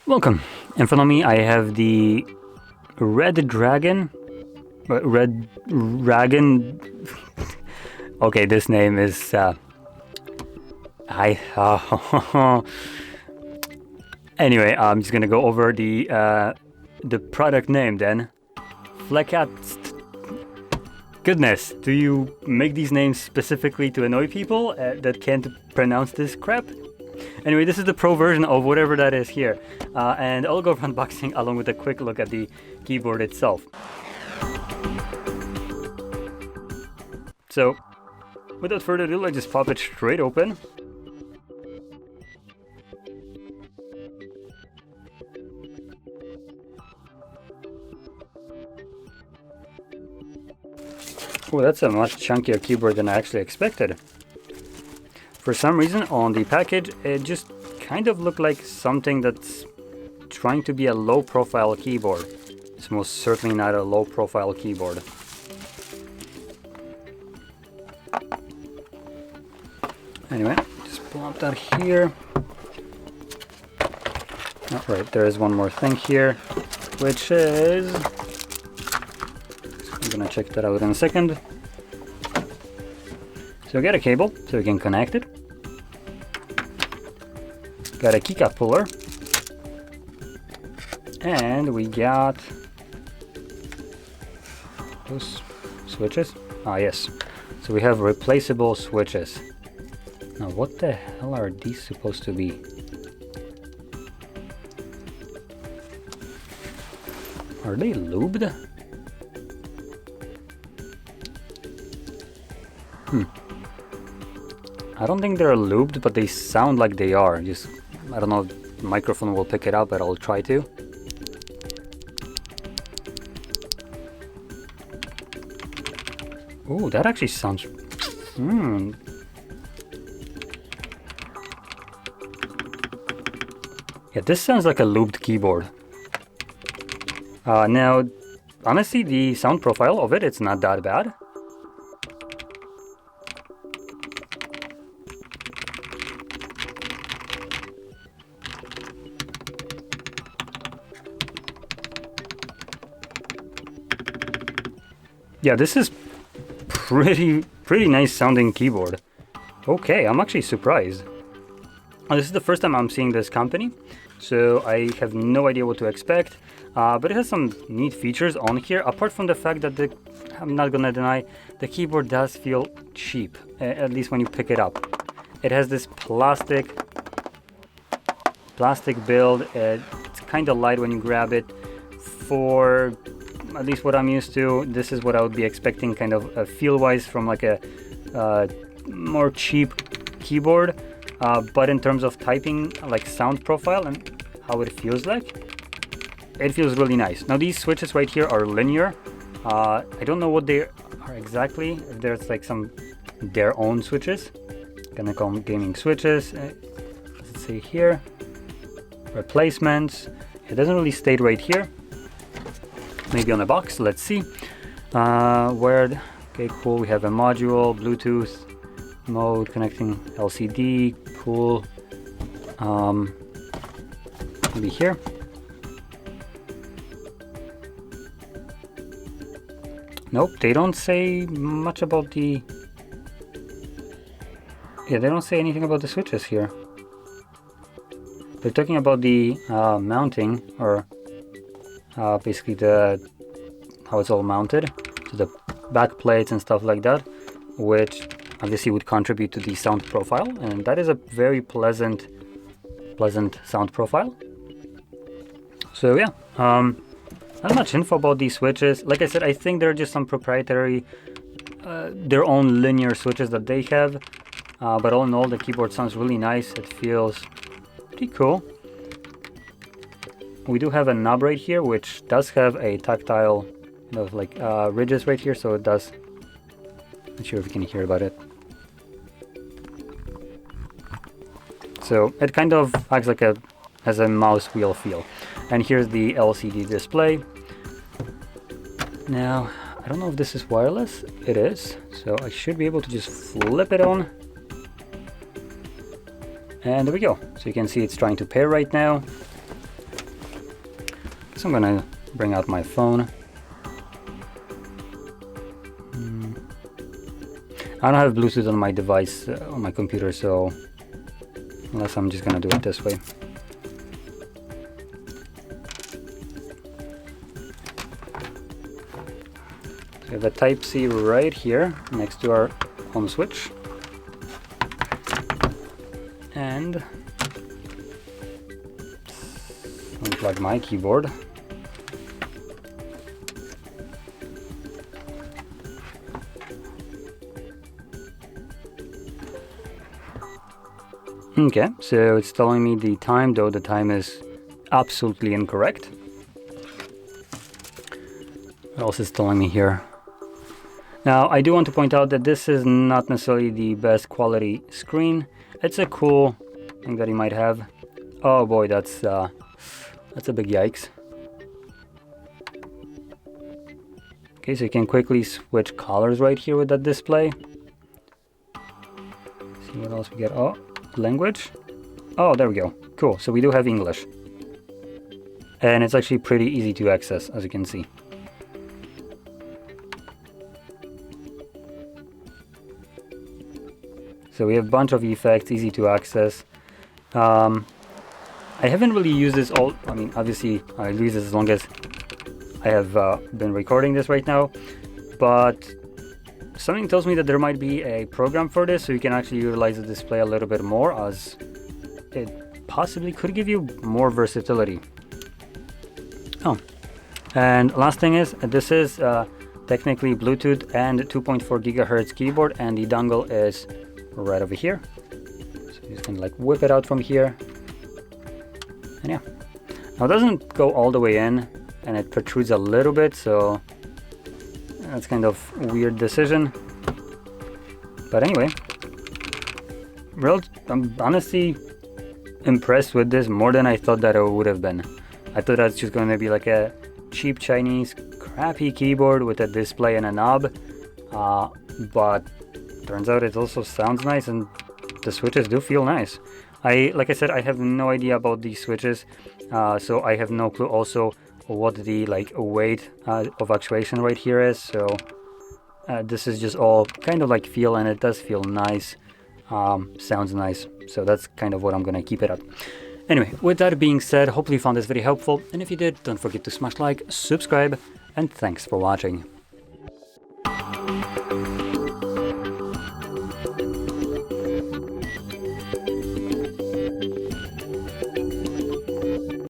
Welcome. In front of me I have the Redragon. Okay, this name is anyway, I'm just gonna go over the product name then. Flekact. Goodness, do you make these names specifically to annoy people that can't pronounce this crap? Anyway, this is the pro version of whatever that is here, and I'll go over unboxing along with a quick look at the keyboard itself. So, without further ado, let's just pop it straight open. Oh, that's a much chunkier keyboard than I actually expected. For some reason, on the package, it just kind of looked like something that's trying to be a low-profile keyboard. It's most certainly not a low-profile keyboard. Anyway, just plop that here. Oh, right, there is one more thing here, which is... I'm gonna check that out in a second. So we got a cable, so we can connect it. Got a keycap puller. And we got those switches. Ah, yes. So we have replaceable switches. Now, what the hell are these supposed to be? Are they lubed? I don't think they're lubed, but they sound like they are. Just, I don't know if the microphone will pick it up, but I'll try to. Ooh, that actually sounds... Yeah, this sounds like a lubed keyboard. Now, honestly, the sound profile of it's not that bad. Yeah, this is pretty nice sounding keyboard. Okay, I'm actually surprised. This is the first time I'm seeing this company, so I have no idea what to expect. But it has some neat features on here, apart from the fact that I'm not gonna deny, the keyboard does feel cheap, at least when you pick it up. It has this plastic build. It's kind of light when you grab it. For at least what I'm used to, this is what I would be expecting kind of feel-wise from like a more cheap keyboard. But in terms of typing, like sound profile and how it feels like, it feels really nice. Now these switches right here are linear. I don't know what they are exactly, if there's like their own switches. Gonna call them gaming switches. Let's see here. Replacements. It doesn't really state right here. Maybe on a box, let's see. Okay, cool, we have a module, Bluetooth, mode, connecting LCD, cool. Maybe here. Nope, they don't say much about the... Yeah, they don't say anything about the switches here. They're talking about the mounting, or basically how it's all mounted, so the back plates and stuff like that, which obviously would contribute to the sound profile, and that is a very pleasant sound profile. So yeah, not much info about these switches. Like I said, I think they're just some proprietary, their own linear switches that they have, but all in all, the keyboard sounds really nice. It feels pretty cool. We do have a knob right here, which does have a tactile, like ridges right here, so it does. Not sure if you can hear about it. So it kind of acts like has a mouse wheel feel. And here's the LCD display. Now, I don't know if this is wireless. It is, so I should be able to just flip it on. And there we go. So you can see it's trying to pair right now. guess I'm gonna bring out my phone. I don't have Bluetooth on my device, on my computer, so unless I'm just gonna do it this way. So we have a Type-C right here next to our home switch. And unplug my keyboard. Okay, so it's telling me the time, though the time is absolutely incorrect. What else is telling me here? Now, I do want to point out that this is not necessarily the best quality screen. It's a cool thing that you might have. Oh boy, that's a big yikes. Okay, so you can quickly switch colors right here with that display. See what else we get. Oh, language. Oh, there we go. Cool. So we do have English. And it's actually pretty easy to access, as you can see. So we have a bunch of effects, easy to access. I haven't really used this all. I mean, obviously, I use this as long as I have been recording this right now. But something tells me that there might be a program for this, so you can actually utilize the display a little bit more, as it possibly could give you more versatility. Oh, and last thing is, this is technically Bluetooth and 2.4 gigahertz keyboard, and the dongle is right over here. So you just can like whip it out from here, and yeah. Now it doesn't go all the way in, and it protrudes a little bit, so that's kind of a weird decision. But anyway, I'm honestly impressed with this more than I thought that it would have been. I thought that's just going to be like a cheap Chinese crappy keyboard with a display and a knob, but turns out it also sounds nice, and the switches do feel nice. Like I said, I have no idea about these switches, so I have no clue also what the weight of actuation right here is. So this is just all kind of like feel, and it does feel nice, sounds nice. So that's kind of what I'm gonna keep it at. Anyway, with that being said, hopefully you found this very helpful, and if you did, don't forget to smash like, subscribe, and thanks for watching.